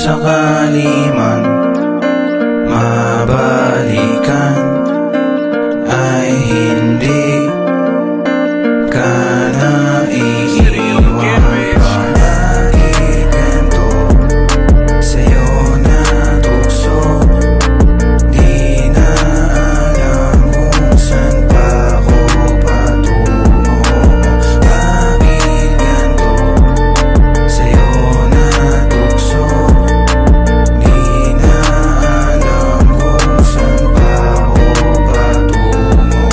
sakali man mabalikan, ay hindi ka na iiwan pa. Bakit ganito sa'yo natukso? Di na alam kung saan pa ako patungo. Bakit ganito sa'yo natukso? Di na alam kung saan pa ako patungo.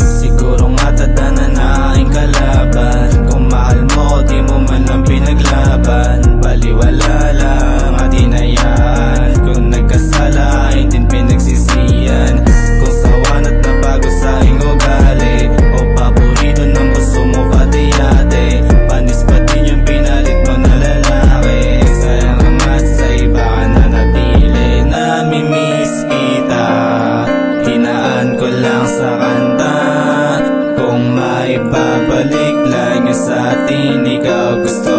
Siguro nga tadhana na aking kalaban. Kung mahal mo, di mo man lang pinaglaban. Baliwala lang at hinayaan. Kung nagkasala, hindi pinagsisiyan. Kung sawan at nabago sa iyong ugali, o paborito ng puso mo pati-yate, panis pa din yung pinalit mo na lalaki. Sayang naman sa iba ka na napili. Namimiss kita, hinaan ko lang sa kanta. Kung maipabalik lang yung sa atin, ikaw gusto